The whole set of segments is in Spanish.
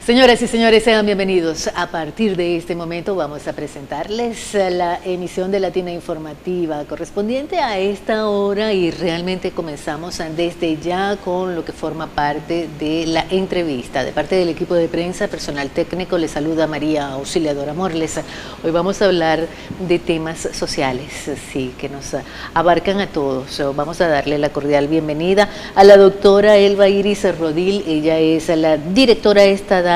Señoras y señores, sean bienvenidos. A partir de este momento vamos a presentarles la emisión de Latina Informativa correspondiente a esta hora y realmente comenzamos desde ya con lo que forma parte de la entrevista. De parte del equipo de prensa, personal técnico, les saluda María Auxiliadora Morles. Hoy vamos a hablar de temas sociales, sí, que nos abarcan a todos. Vamos a darle la cordial bienvenida a la doctora Elba Iris Rodil. Ella es la directora estatal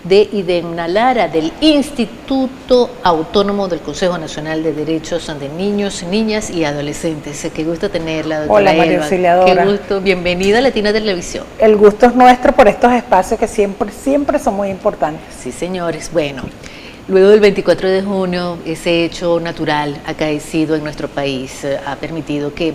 de IDEMNALARA, del Instituto Autónomo del Consejo Nacional de Derechos de Niños, Niñas y Adolescentes. Qué gusto tenerla, doctora Hola, María Elba. Auxiliadora. Qué gusto. Bienvenida a Latina Televisión. El gusto es nuestro por estos espacios que siempre son muy importantes. Sí, señores. Bueno, luego del 24 de junio, ese hecho natural acaecido en nuestro país ha permitido que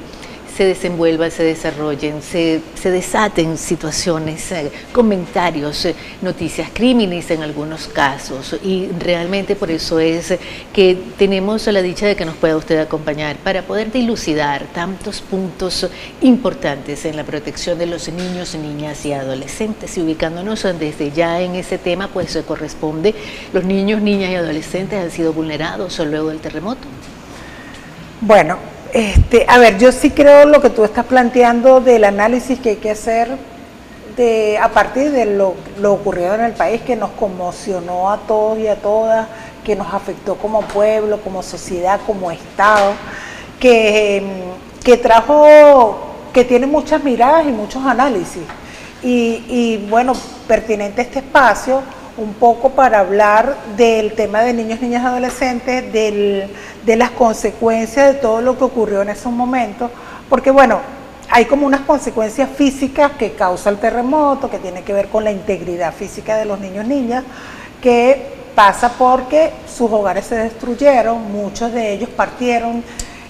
se desenvuelvan, se desarrollen, se desaten situaciones, comentarios, noticias, crímenes en algunos casos, y realmente por eso es que tenemos la dicha de que nos pueda usted acompañar para poder dilucidar tantos puntos importantes en la protección de los niños, niñas y adolescentes. Y ubicándonos desde ya en ese tema, pues corresponde, los niños, niñas y adolescentes han sido vulnerados luego del terremoto. Bueno, a ver, yo sí creo lo que tú estás planteando del análisis que hay que hacer a partir de lo ocurrido en el país, que nos conmocionó a todos y a todas, que nos afectó como pueblo, como sociedad, como Estado, que tiene muchas miradas y muchos análisis. Y bueno, pertinente este espacio, un poco para hablar del tema de niños, niñas y adolescentes, de las consecuencias de todo lo que ocurrió en esos momentos, porque bueno, hay como unas consecuencias físicas que causa el terremoto, que tiene que ver con la integridad física de los niños, niñas, que pasa porque sus hogares se destruyeron, muchos de ellos partieron,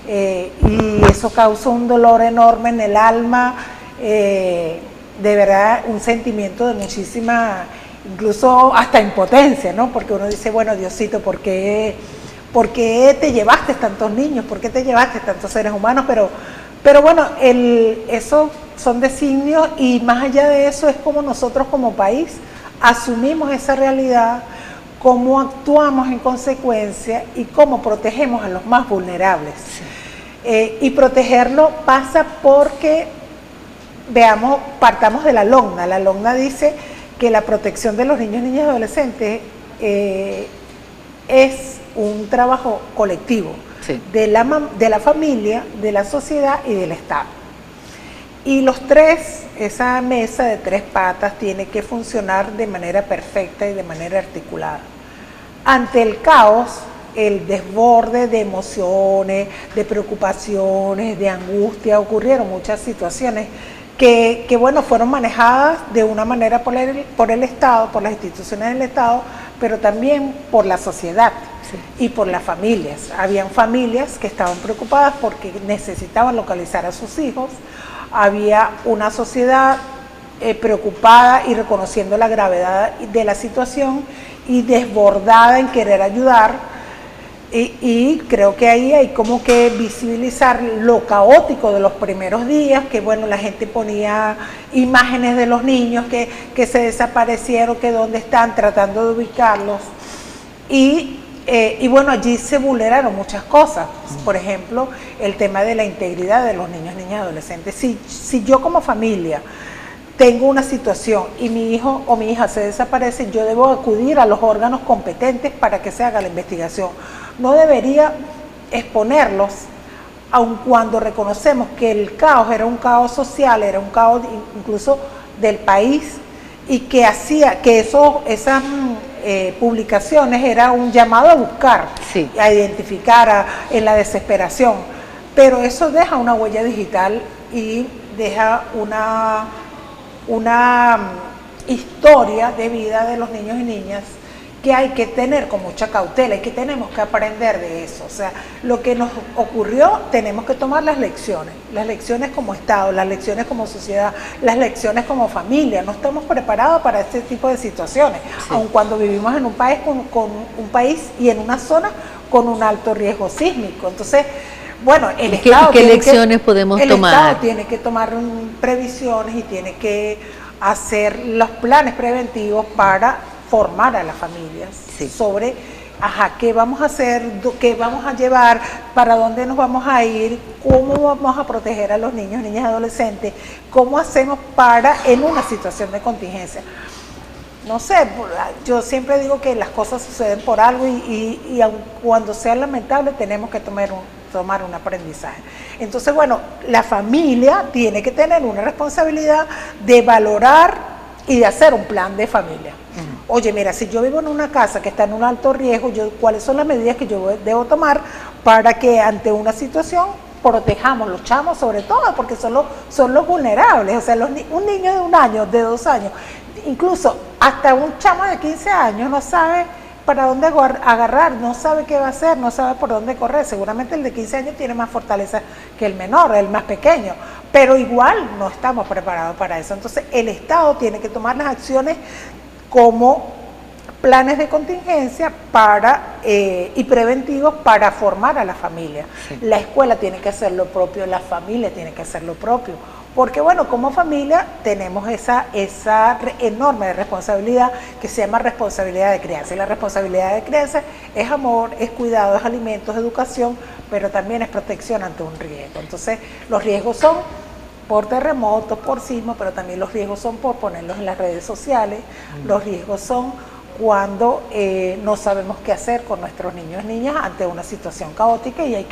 y eso causa un dolor enorme en el alma, de verdad un sentimiento de muchísima, incluso hasta impotencia, ¿no? Porque uno dice, bueno, Diosito, ¿por qué te llevaste tantos niños? ¿Por qué te llevaste tantos seres humanos? Pero bueno, eso son designios, y más allá de eso es como nosotros como país asumimos esa realidad, cómo actuamos en consecuencia y cómo protegemos a los más vulnerables. Sí. Y protegerlo pasa porque, veamos, partamos de la LOCNA. La LOCNA dice que la protección de los niños, niñas y adolescentes es un trabajo colectivo, sí, de la familia, de la sociedad y del Estado. Y los tres, esa mesa de tres patas tiene que funcionar de manera perfecta y de manera articulada. Ante el caos, el desborde de emociones, de preocupaciones, de angustia, ocurrieron muchas situaciones que bueno, fueron manejadas de una manera por el Estado, por las instituciones del Estado, pero también por la sociedad, sí, y por las familias. Habían familias que estaban preocupadas porque necesitaban localizar a sus hijos, había una sociedad preocupada y reconociendo la gravedad de la situación y desbordada en querer ayudar. Y creo que ahí hay como que visibilizar lo caótico de los primeros días, que bueno, la gente ponía imágenes de los niños que se desaparecieron, que dónde están, tratando de ubicarlos. Y bueno, allí se vulneraron muchas cosas. Por ejemplo, el tema de la integridad de los niños, niñas y adolescentes. Si yo como familia tengo una situación y mi hijo o mi hija se desaparece, yo debo acudir a los órganos competentes para que se haga la investigación. No debería exponerlos, aun cuando reconocemos que el caos era un caos social, era un caos incluso del país, y que hacía que esas publicaciones era un llamado a buscar, sí, a identificar en la desesperación. Pero eso deja una huella digital y deja una historia de vida de los niños y niñas que hay que tener con mucha cautela y que tenemos que aprender de eso. O sea, lo que nos ocurrió, tenemos que tomar las lecciones como Estado, las lecciones como sociedad, las lecciones como familia. No estamos preparados para este tipo de situaciones, sí, aun cuando vivimos en un país con un país y en una zona con un alto riesgo sísmico. Entonces, bueno, el Estado ¿Qué lecciones podemos tomar? El Estado tiene que tomar previsiones y tiene que hacer los planes preventivos para formar a las familias sí. sobre qué vamos a hacer, qué vamos a llevar, para dónde nos vamos a ir, cómo vamos a proteger a los niños, niñas y adolescentes, cómo hacemos para en una situación de contingencia. No sé, yo siempre digo que las cosas suceden por algo y aun cuando sea lamentable tenemos que tomar un aprendizaje. Entonces, bueno, la familia tiene que tener una responsabilidad de valorar y de hacer un plan de familia. Oye, mira, si yo vivo en una casa que está en un alto riesgo, ¿cuáles son las medidas que yo debo tomar para que ante una situación protejamos los chamos, sobre todo porque son los vulnerables? O sea, un niño de 1 año, de 2 años, incluso hasta un chamo de 15 años no sabe para dónde agarrar, no sabe qué va a hacer, no sabe por dónde correr. Seguramente el de 15 años tiene más fortaleza que el menor, el más pequeño, pero igual no estamos preparados para eso. Entonces el Estado tiene que tomar las acciones como planes de contingencia y preventivos para formar a la familia. Sí. La escuela tiene que hacer lo propio, la familia tiene que hacer lo propio, porque bueno, como familia tenemos esa enorme responsabilidad que se llama responsabilidad de crianza, y la responsabilidad de crianza es amor, es cuidado, es alimentos, es educación, pero también es protección ante un riesgo. Entonces los riesgos son por terremotos, por sismos, pero también los riesgos son por ponerlos en las redes sociales, los riesgos son cuando no sabemos qué hacer con nuestros niños y niñas ante una situación caótica y hay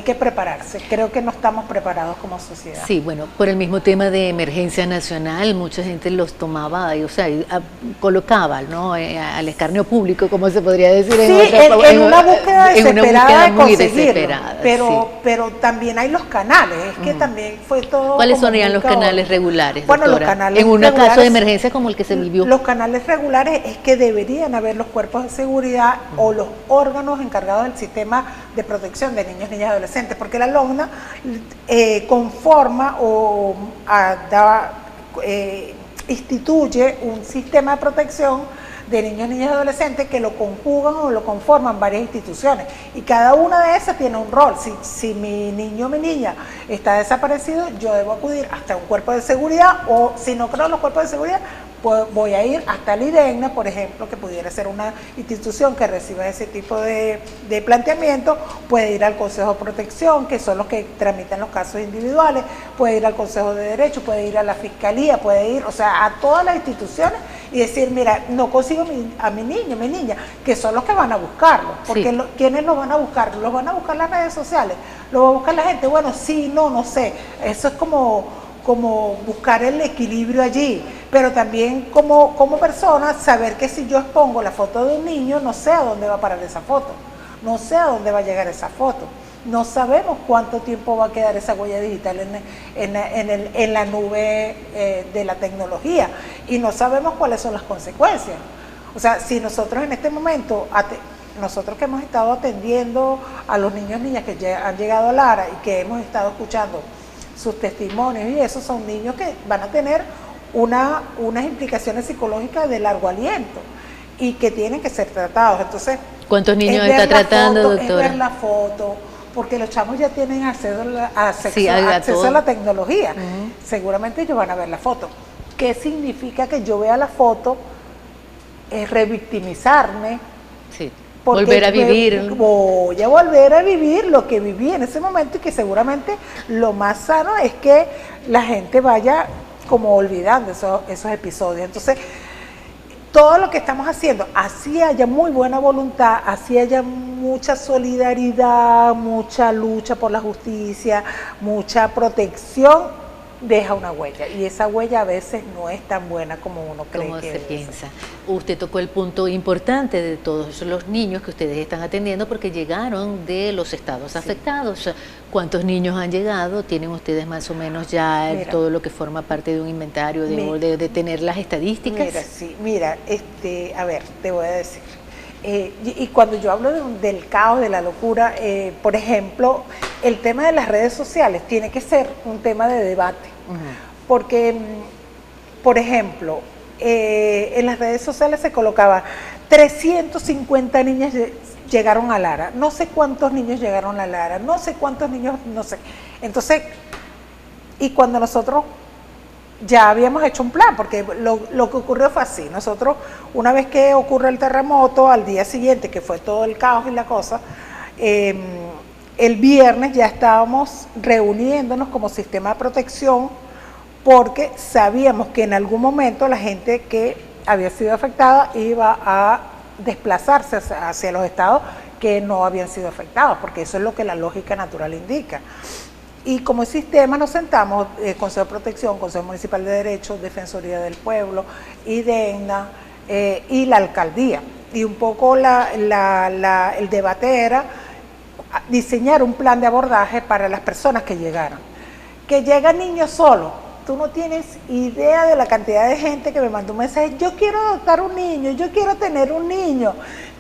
que prepararse. Creo que no estamos preparados como sociedad. Sí, bueno, por el mismo tema de emergencia nacional, mucha gente los tomaba, o sea, colocaba, ¿no? Al escarnio público, como se podría decir. Sí, en una búsqueda desesperada de conseguirlo, sí. pero también hay los canales, es que también fue todo. ¿Cuáles serían los canales regulares, bueno, doctora? Los canales en un caso de emergencia como el que se vivió. Los canales regulares es que deberían haber los cuerpos de seguridad o los órganos encargados del sistema de protección de niños, niñas y adolescentes, porque la LOCNA conforma o instituye un sistema de protección de niños, niñas y adolescentes que lo conjugan o lo conforman varias instituciones y cada una de esas tiene un rol. Si mi niño o mi niña está desaparecido, yo debo acudir hasta un cuerpo de seguridad, o si no creo los cuerpos de seguridad, pues voy a ir hasta el IDEGNA, por ejemplo, que pudiera ser una institución que reciba ese tipo de planteamiento, puede ir al Consejo de Protección, que son los que tramitan los casos individuales, puede ir al Consejo de Derecho, puede ir a la Fiscalía, puede ir, o sea, a todas las instituciones y decir, mira, no consigo a mi niño, mi niña, que son los que van a buscarlo, porque sí. ¿Quiénes lo van a buscar? ¿Los van a buscar las redes sociales? ¿Lo va a buscar la gente? Bueno, sí, no sé, eso es como buscar el equilibrio allí, pero también como persona saber que si yo expongo la foto de un niño, no sé a dónde va a parar esa foto, no sé a dónde va a llegar esa foto, no sabemos cuánto tiempo va a quedar esa huella digital en la nube de la tecnología y no sabemos cuáles son las consecuencias. O sea, si nosotros en este momento, nosotros que hemos estado atendiendo a los niños y niñas que han llegado a Lara y que hemos estado escuchando sus testimonios, y esos son niños que van a tener unas implicaciones psicológicas de largo aliento y que tienen que ser tratados. Entonces, ¿cuántos niños está tratando, doctora? Es ver la foto, porque los chamos ya tienen acceso a la tecnología. Seguramente ellos van a ver la foto. ¿Qué significa que yo vea la foto? Es revictimizarme. Sí. Volver a vivir. Voy a volver a vivir lo que viví en ese momento y que seguramente lo más sano es que la gente vaya como olvidando esos episodios. Entonces, todo lo que estamos haciendo, así haya muy buena voluntad, así haya mucha solidaridad, mucha lucha por la justicia, mucha protección, deja una huella y esa huella a veces no es tan buena como uno cree como que se piensa. Usted tocó el punto importante de todos los niños que ustedes están atendiendo porque llegaron de los estados afectados. ¿Cuántos niños han llegado? ¿Tienen ustedes más o menos ya todo lo que forma parte de un inventario de tener las estadísticas? Mira, a ver, te voy a decir. Y cuando yo hablo del caos, de la locura, por ejemplo, el tema de las redes sociales tiene que ser un tema de debate, porque, por ejemplo, en las redes sociales se colocaba 350 niñas llegaron a Lara, no sé cuántos niños llegaron a Lara, no sé cuántos niños, no sé. Entonces, y cuando nosotros ya habíamos hecho un plan, porque lo que ocurrió fue así. Nosotros, una vez que ocurre el terremoto, al día siguiente, que fue todo el caos y la cosa, el viernes ya estábamos reuniéndonos como sistema de protección, porque sabíamos que en algún momento la gente que había sido afectada iba a desplazarse hacia los estados que no habían sido afectados, porque eso es lo que la lógica natural indica. Y como sistema nos sentamos, Consejo de Protección, Consejo Municipal de Derechos, Defensoría del Pueblo, IDENA y la Alcaldía. Y un poco el debate era diseñar un plan de abordaje para las personas que llegaran. Que llegan niños solos. Tú no tienes idea de la cantidad de gente que me mandó un mensaje, yo quiero adoptar un niño, yo quiero tener un niño,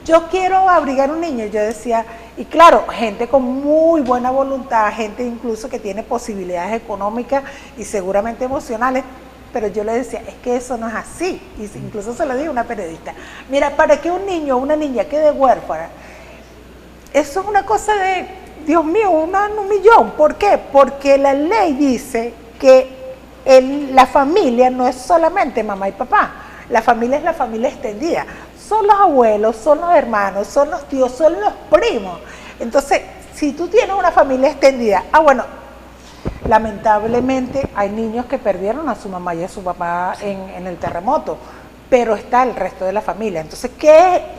yo quiero abrigar un niño. Yo decía, y claro, gente con muy buena voluntad, gente incluso que tiene posibilidades económicas y seguramente emocionales, pero yo le decía, es que eso no es así. Y incluso se lo dije a una periodista, mira, para que un niño o una niña quede huérfana, eso es una cosa de, Dios mío, un millón. ¿Por qué? Porque la ley dice que la familia no es solamente mamá y papá, la familia es la familia extendida, son los abuelos, son los hermanos, son los tíos, son los primos. Entonces, si tú tienes una familia extendida, bueno, lamentablemente hay niños que perdieron a su mamá y a su papá en el terremoto, pero está el resto de la familia. Entonces,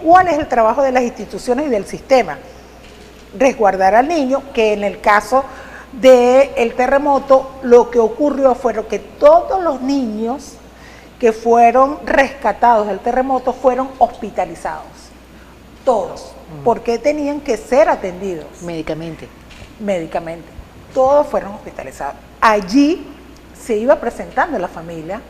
¿cuál es el trabajo de las instituciones y del sistema? Resguardar al niño, que en el caso del terremoto, lo que ocurrió fue que todos los niños que fueron rescatados del terremoto fueron hospitalizados, todos, porque tenían que ser atendidos. Médicamente, todos fueron hospitalizados. Allí se iba presentando la familia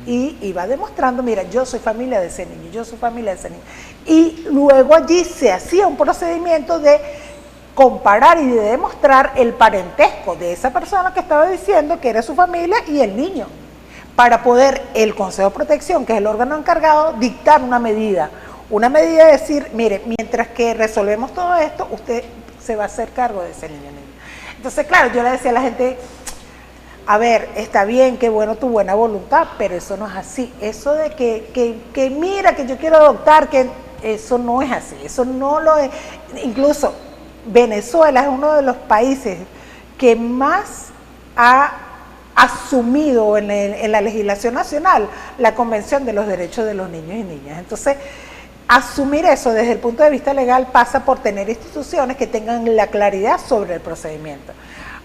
y iba demostrando, mira, yo soy familia de ese niño, yo soy familia de ese niño. Y luego allí se hacía un procedimiento de comparar y de demostrar el parentesco de esa persona que estaba diciendo que era su familia y el niño, para poder el Consejo de Protección, que es el órgano encargado, dictar una medida de decir, mire, mientras que resolvemos todo esto, usted se va a hacer cargo de ese niño. Entonces, claro, yo le decía a la gente, a ver, está bien, qué bueno tu buena voluntad, pero eso no es así. Eso de que mira, que yo quiero adoptar, que eso no es así, eso no lo es. Incluso Venezuela es uno de los países que más ha asumido en la legislación nacional la Convención de los Derechos de los Niños y Niñas. Entonces, asumir eso desde el punto de vista legal pasa por tener instituciones que tengan la claridad sobre el procedimiento.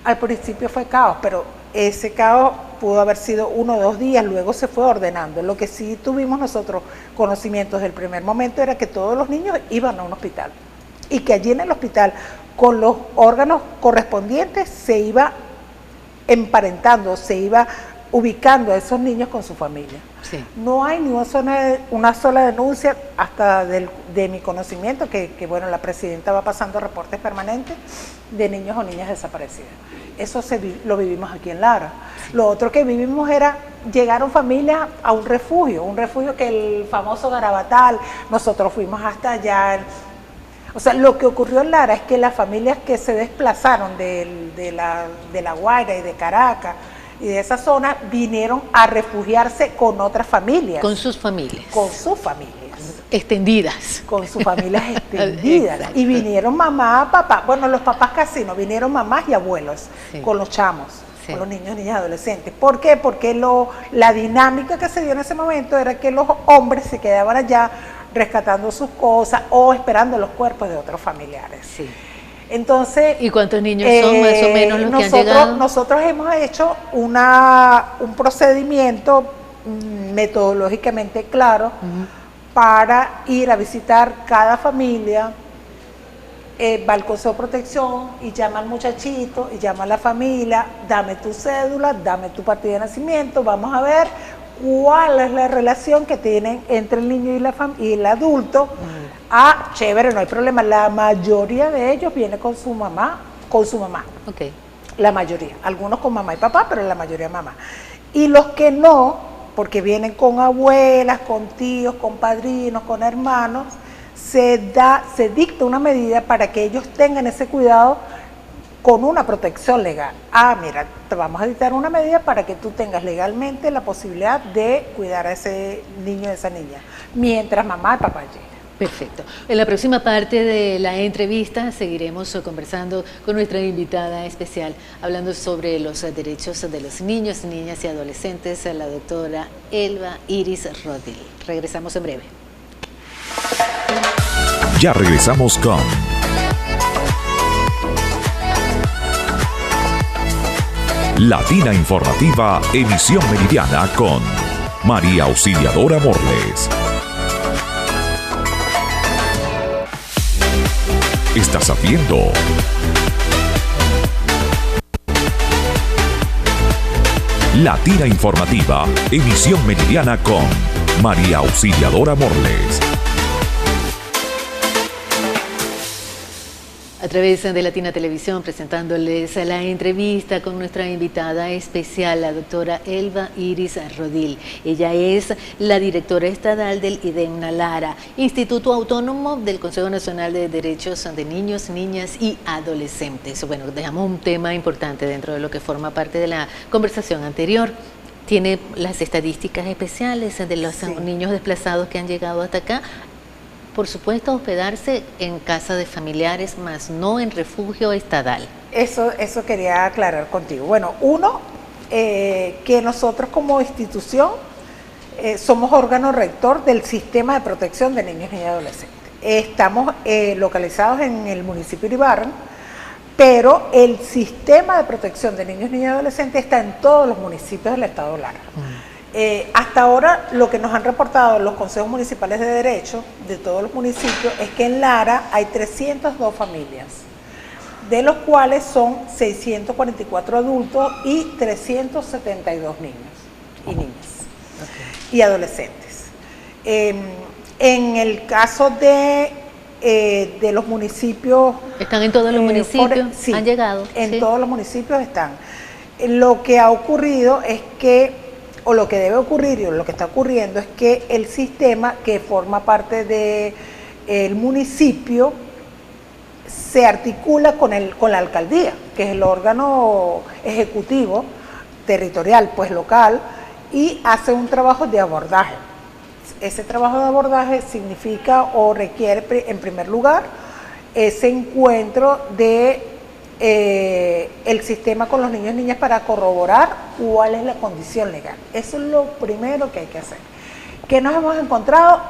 Al principio fue caos, pero ese caos pudo haber sido 1 o 2 días, luego se fue ordenando. Lo que sí tuvimos nosotros conocimientos del primer momento era que todos los niños iban a un hospital y que allí en el hospital, con los órganos correspondientes, se iba emparentando, se iba ubicando a esos niños con su familia. Sí. No hay ni una sola denuncia, hasta de mi conocimiento, que bueno, la presidenta va pasando reportes permanentes de niños o niñas desaparecidas. Eso lo vivimos aquí en Lara. Sí. Lo otro que vivimos era, llegaron familias a un refugio que el famoso Garabatal, nosotros fuimos hasta allá. O sea, lo que ocurrió en Lara es que las familias que se desplazaron de La Guaira y de Caracas y de esa zona vinieron a refugiarse con otras familias. Con sus familias. Con sus familias. Extendidas. Con sus familias extendidas. Y vinieron mamá, papá, bueno, los papás casi no, vinieron mamás y abuelos, sí, con los chamos, sí, con los niños, niñas, adolescentes. ¿Por qué? Porque la dinámica que se dio en ese momento era que los hombres se quedaban allá rescatando sus cosas o esperando los cuerpos de otros familiares. Sí. Entonces, ¿y cuántos niños son más o menos los que han llegado? Nosotros hemos hecho un procedimiento metodológicamente claro para ir a visitar cada familia, va al Consejo de Protección y llama al muchachito y llama a la familia, dame tu cédula, dame tu partida de nacimiento, vamos a ver cuál es la relación que tienen entre el niño y el adulto. Chévere, no hay problema. La mayoría de ellos viene con su mamá. Okay. La mayoría. Algunos con mamá y papá, pero la mayoría mamá. Y los que no, porque vienen con abuelas, con tíos, con padrinos, con hermanos, se dicta una medida para que ellos tengan ese cuidado con una protección legal. Mira, te vamos a dictar una medida para que tú tengas legalmente la posibilidad de cuidar a ese niño o esa niña, mientras mamá y papá llegan. Perfecto. En la próxima parte de la entrevista seguiremos conversando con nuestra invitada especial, hablando sobre los derechos de los niños, niñas y adolescentes, la doctora Elba Iris Rodil. Regresamos en breve. Ya regresamos con Latina Informativa, emisión meridiana con María Auxiliadora Morles. Estás viendo Latina Informativa, emisión meridiana con María Auxiliadora Morles. A través de Latina Televisión, presentándoles la entrevista con nuestra invitada especial, la doctora Elba Iris Rodil. Ella es la directora estatal del IDENA Lara, Instituto Autónomo del Consejo Nacional de Derechos de Niños, Niñas y Adolescentes. Bueno, dejamos un tema importante dentro de lo que forma parte de la conversación anterior. Tiene las estadísticas especiales de los niños desplazados que han llegado hasta acá. Por supuesto, hospedarse en casa de familiares, más no en refugio estatal. Eso quería aclarar contigo. Bueno, uno, que nosotros como institución somos órgano rector del sistema de protección de niños y adolescentes. Estamos localizados en el municipio de Ibarra, pero el sistema de protección de niños y adolescentes está en todos los municipios del estado Lara. Hasta ahora lo que nos han reportado los consejos municipales de derecho de todos los municipios es que en Lara hay 302 familias, de los cuales son 644 adultos y 372 niños y niñas y adolescentes. En el caso de los municipios... ¿Están en todos los municipios? Sí, ¿Han llegado? En todos los municipios están. Lo que ha ocurrido es que, o lo que debe ocurrir y lo que está ocurriendo es que el sistema que forma parte del municipio se articula con la alcaldía, que es el órgano ejecutivo territorial, pues local, y hace un trabajo de abordaje. Ese trabajo de abordaje significa o requiere, en primer lugar, ese encuentro de el sistema con los niños y niñas para corroborar cuál es la condición legal. Eso es lo primero que hay que hacer. ¿Qué nos hemos encontrado?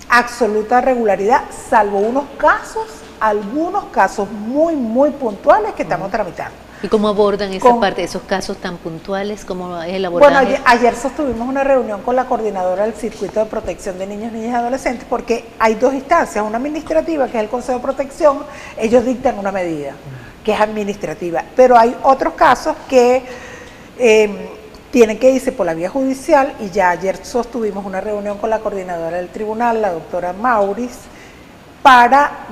Absoluta regularidad, salvo algunos casos muy, muy puntuales que estamos tramitando. ¿Y cómo abordan esa parte, esos casos tan puntuales? ¿Cómo es el abordaje? Bueno, ayer sostuvimos una reunión con la coordinadora del Circuito de Protección de Niños, Niñas y Adolescentes, porque hay dos instancias, una administrativa, que es el Consejo de Protección, ellos dictan una medida, que es administrativa, pero hay otros casos que tienen que irse por la vía judicial, y ya ayer sostuvimos una reunión con la coordinadora del tribunal, la doctora Mauris, para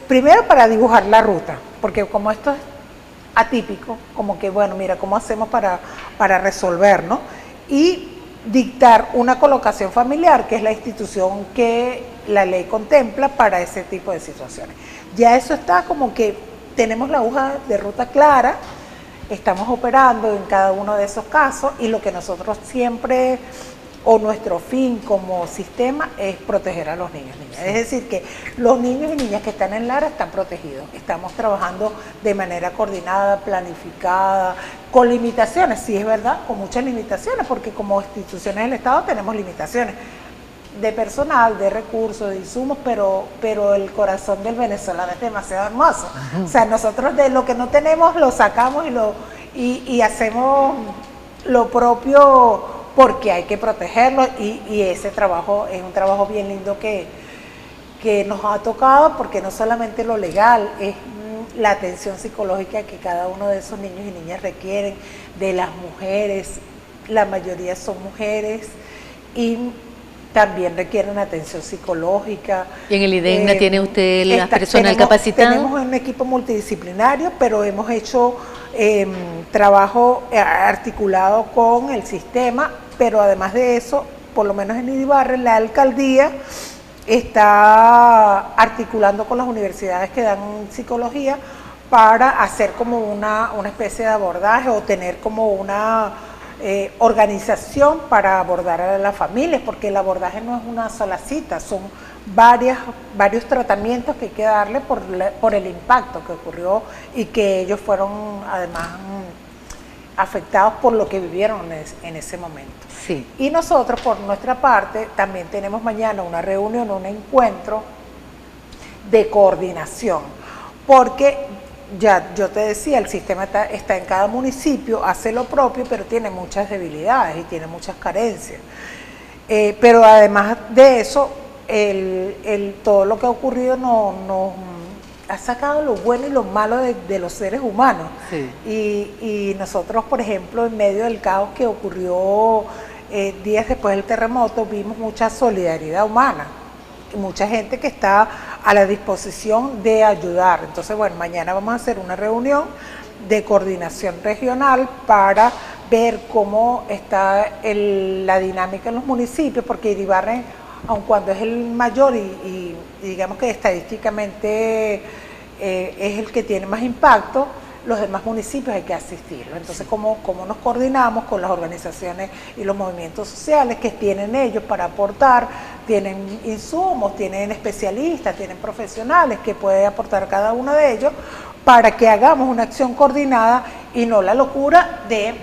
primero para dibujar la ruta, porque como esto es atípico, como que bueno, mira, ¿cómo hacemos para resolver, ¿no? Y dictar una colocación familiar, que es la institución que la ley contempla para ese tipo de situaciones. Ya eso está como que tenemos la hoja de ruta clara, estamos operando en cada uno de esos casos, y lo que nosotros siempre, o nuestro fin como sistema, es proteger a los niños y niñas. Es decir, que los niños y niñas que están en Lara están protegidos. Estamos trabajando de manera coordinada, planificada, con limitaciones, sí es verdad, con muchas limitaciones, porque como instituciones del Estado tenemos limitaciones de personal, de recursos, de insumos, pero el corazón del venezolano es demasiado hermoso. O sea, nosotros de lo que no tenemos lo sacamos y hacemos lo propio, porque hay que protegerlo, y ese trabajo es un trabajo bien lindo que nos ha tocado, porque no solamente lo legal, es la atención psicológica que cada uno de esos niños y niñas requieren, de las mujeres, la mayoría son mujeres, y también requieren atención psicológica. ¿Y en el IDENA tiene usted la personal capacitado? Tenemos un equipo multidisciplinario, pero hemos hecho trabajo articulado con el sistema, pero además de eso, por lo menos en Ibarra, la alcaldía está articulando con las universidades que dan psicología para hacer como una especie de abordaje o tener como una organización para abordar a las familias, porque el abordaje no es una sola cita, son varios tratamientos que hay que darle por el impacto que ocurrió y que ellos fueron además afectados por lo que vivieron en ese momento. Sí. Y nosotros por nuestra parte también tenemos mañana una reunión, un encuentro de coordinación, porque ya yo te decía, el sistema está en cada municipio, hace lo propio, pero tiene muchas debilidades y tiene muchas carencias. Pero además de eso, todo lo que ha ocurrido nos ha sacado lo bueno y lo malo de los seres humanos. Sí. Y nosotros, por ejemplo, en medio del caos que ocurrió días después del terremoto, vimos mucha solidaridad humana. Mucha gente que está a la disposición de ayudar. Entonces, bueno, mañana vamos a hacer una reunión de coordinación regional para ver cómo está la dinámica en los municipios, porque Iribarren, aun cuando es el mayor y digamos que estadísticamente es el que tiene más impacto, los demás municipios hay que asistirlos. Entonces, ¿cómo nos coordinamos con las organizaciones y los movimientos sociales que tienen ellos para aportar? Tienen insumos, tienen especialistas, tienen profesionales que puede aportar cada uno de ellos para que hagamos una acción coordinada y no la locura de,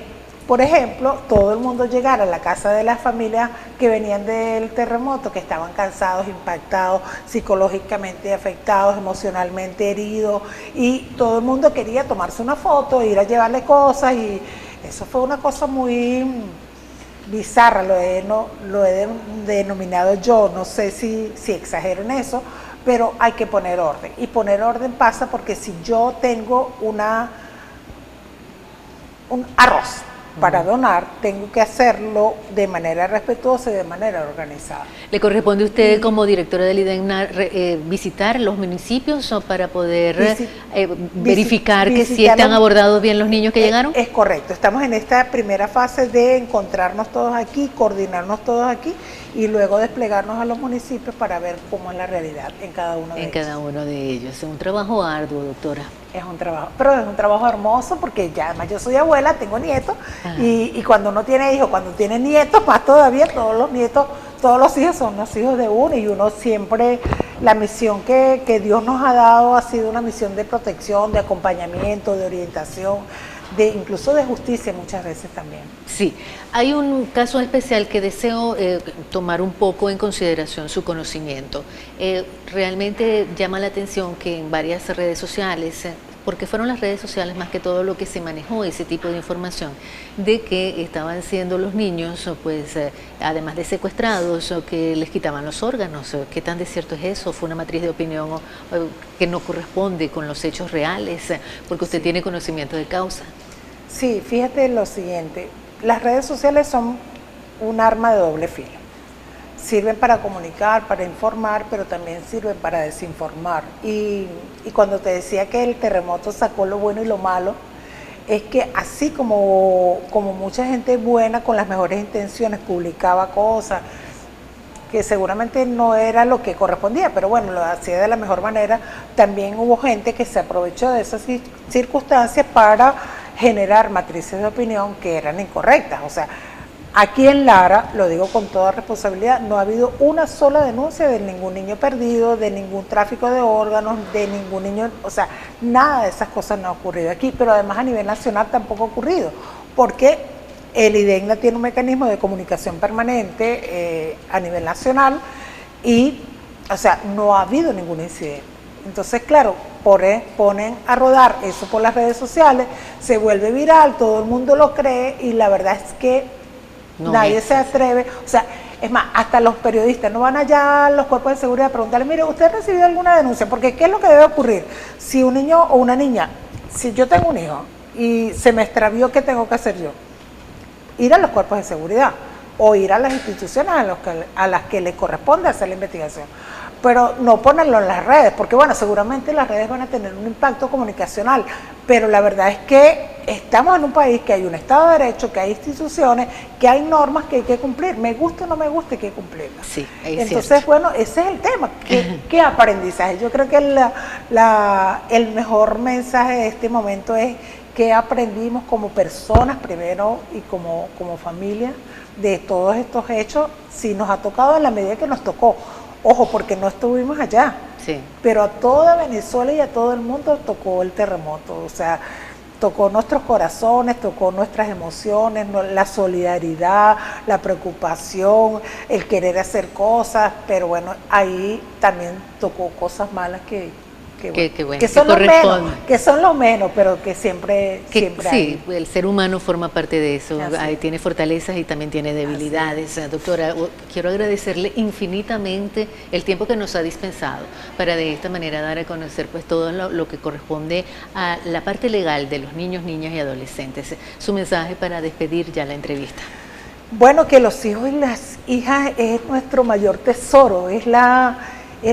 por ejemplo, todo el mundo llegar a la casa de las familias que venían del terremoto, que estaban cansados, impactados, psicológicamente afectados, emocionalmente heridos, y todo el mundo quería tomarse una foto, ir a llevarle cosas, y eso fue una cosa muy bizarra, lo he denominado yo, no sé si exagero en eso, pero hay que poner orden, y poner orden pasa porque si yo tengo un arroz para donar, tengo que hacerlo de manera respetuosa y de manera organizada. ¿Le corresponde a usted como directora del IDENA visitar los municipios para poder verificar que sí están abordados bien los niños que llegaron? Es correcto, estamos en esta primera fase de encontrarnos todos aquí, coordinarnos todos aquí y luego desplegarnos a los municipios para ver cómo es la realidad en cada uno de ellos. En cada uno de ellos. Es un trabajo arduo, doctora. Es un trabajo, pero es un trabajo hermoso porque ya además yo soy abuela, tengo nietos y cuando uno tiene hijos, cuando tiene nietos, más todavía todos los nietos, todos los hijos son los hijos de uno y uno siempre, la misión que Dios nos ha dado ha sido una misión de protección, de acompañamiento, de orientación, incluso de justicia muchas veces también. Sí, hay un caso especial que deseo tomar un poco en consideración su conocimiento. Realmente llama la atención que en varias redes sociales, porque fueron las redes sociales más que todo lo que se manejó ese tipo de información, de que estaban siendo los niños, pues además de secuestrados, o que les quitaban los órganos. ¿Qué tan de cierto es eso? ¿Fue una matriz de opinión que no corresponde con los hechos reales? Porque usted tiene conocimiento de causa. Sí, fíjate lo siguiente, las redes sociales son un arma de doble filo. Sirven para comunicar, para informar, pero también sirven para desinformar. Y cuando te decía que el terremoto sacó lo bueno y lo malo, es que así como mucha gente buena con las mejores intenciones publicaba cosas que seguramente no era lo que correspondía, pero bueno, lo hacía de la mejor manera, también hubo gente que se aprovechó de esas circunstancias para generar matrices de opinión que eran incorrectas. O sea, aquí en Lara, lo digo con toda responsabilidad, no ha habido una sola denuncia de ningún niño perdido, de ningún tráfico de órganos, de ningún niño, o sea, nada de esas cosas no ha ocurrido aquí, pero además a nivel nacional tampoco ha ocurrido, porque el IDENA tiene un mecanismo de comunicación permanente a nivel nacional y, o sea, no ha habido ningún incidente. Entonces, claro, ponen a rodar eso por las redes sociales, se vuelve viral, todo el mundo lo cree y la verdad es que nadie se atreve, o sea, es más, hasta los periodistas no van allá a los cuerpos de seguridad a preguntarle, mire, ¿usted ha recibido alguna denuncia? Porque ¿qué es lo que debe ocurrir? Si un niño o una niña, si yo tengo un hijo y se me extravió, ¿qué tengo que hacer yo? Ir a los cuerpos de seguridad o ir a las instituciones a las que les corresponde hacer la investigación. pero no ponerlo en las redes, porque bueno, seguramente las redes van a tener un impacto comunicacional, pero la verdad es que estamos en un país que hay un Estado de Derecho, que hay instituciones, que hay normas que hay que cumplir, me guste o no me guste, hay que cumplirlas. Sí, entonces, cierto. bueno, ese es el tema, ¿qué aprendizaje? Yo creo que el mejor mensaje de este momento es que aprendimos como personas primero y como familia de todos estos hechos, si nos ha tocado en la medida que nos tocó. Ojo, porque no estuvimos allá, sí, pero a toda Venezuela y a todo el mundo tocó el terremoto, o sea, tocó nuestros corazones, tocó nuestras emociones, la solidaridad, la preocupación, el querer hacer cosas, pero bueno, ahí también tocó cosas malas que son lo menos, pero que siempre sí, hay. el ser humano forma parte de eso, tiene fortalezas y también tiene debilidades. Doctora, quiero agradecerle infinitamente el tiempo que nos ha dispensado para de esta manera dar a conocer pues todo lo que corresponde a la parte legal de los niños, niñas y adolescentes. Su mensaje para despedir ya la entrevista. Bueno, que los hijos y las hijas es nuestro mayor tesoro, es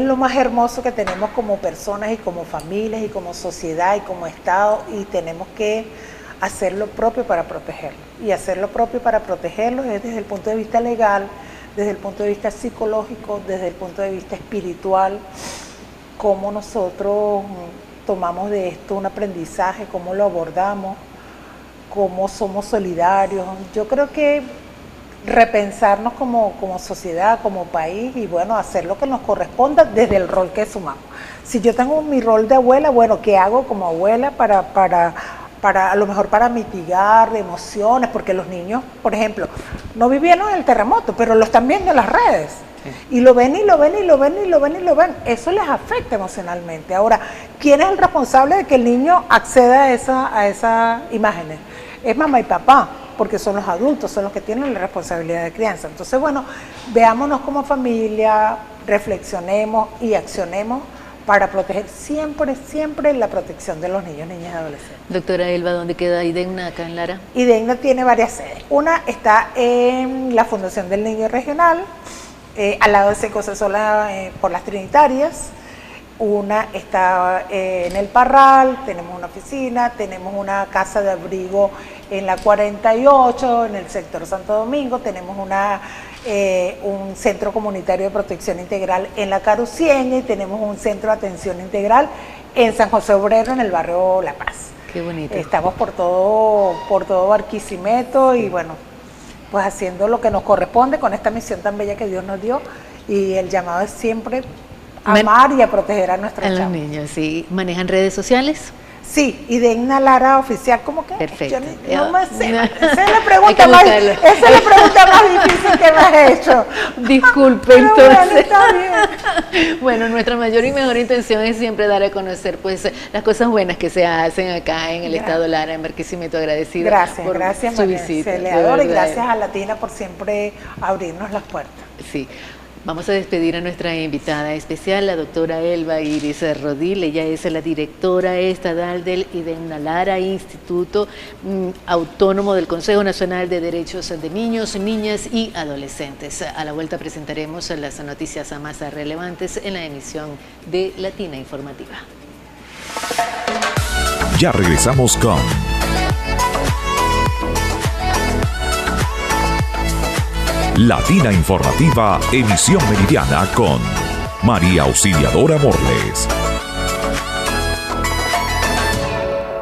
lo más hermoso que tenemos como personas y como familias y como sociedad y como Estado, y tenemos que hacer lo propio para protegerlos. Y hacer lo propio para protegerlos es desde el punto de vista legal, desde el punto de vista psicológico, desde el punto de vista espiritual, cómo nosotros tomamos de esto un aprendizaje, cómo lo abordamos, cómo somos solidarios. Yo creo que repensarnos como sociedad, como país, y bueno, hacer lo que nos corresponda desde el rol que sumamos. Si yo tengo mi rol de abuela, bueno, ¿qué hago como abuela para a lo mejor para mitigar emociones? Porque los niños, por ejemplo, no vivieron el terremoto, pero lo están viendo en las redes. Sí. Y lo ven y lo ven y lo ven y lo ven y lo ven. Eso les afecta emocionalmente. Ahora, ¿quién es el responsable de que el niño acceda a esas imágenes? Es mamá y papá, porque son los adultos, son los que tienen la responsabilidad de crianza. Entonces, bueno, veámonos como familia, reflexionemos y accionemos para proteger siempre la protección de los niños, niñas y adolescentes. Doctora Elba, ¿dónde queda IDEGNA acá en Lara? IDEGNA tiene varias sedes. Una está en la Fundación del Niño Regional, al lado de Seco Sola, por las Trinitarias. Una está en el Parral, tenemos una oficina, tenemos una casa de abrigo en la 48, en el sector Santo Domingo, tenemos un centro comunitario de protección integral en la Carucieña y tenemos un centro de atención integral en San José Obrero, en el barrio La Paz. Qué bonito. Estamos por todo Barquisimeto y bueno, pues haciendo lo que nos corresponde con esta misión tan bella que Dios nos dio, y el llamado es siempre amar y a proteger a nuestros los niños. Sí. ¿Manejan redes sociales? Sí, IDEGNA Lara Oficial, ¿cómo que? Perfecto. Yo no me sé, esa es la pregunta más difícil que me has hecho. Disculpe, pero entonces. Bueno, está bien. Bueno, nuestra mayor y mejor intención es siempre dar a conocer pues las cosas buenas que se hacen acá en el Estado Lara, en Barquisimeto. Agradecido por su visita. Y gracias a Latina por siempre abrirnos las puertas. Sí. Vamos a despedir a nuestra invitada especial, la doctora Elba Iris Rodil. Ella es la directora estatal del IDEGNA Lara, Instituto Autónomo del Consejo Nacional de Derechos de Niños, Niñas y Adolescentes. A la vuelta presentaremos las noticias más relevantes en la emisión de Latina Informativa. Ya regresamos con Latina Informativa, emisión meridiana con María Auxiliadora Morles.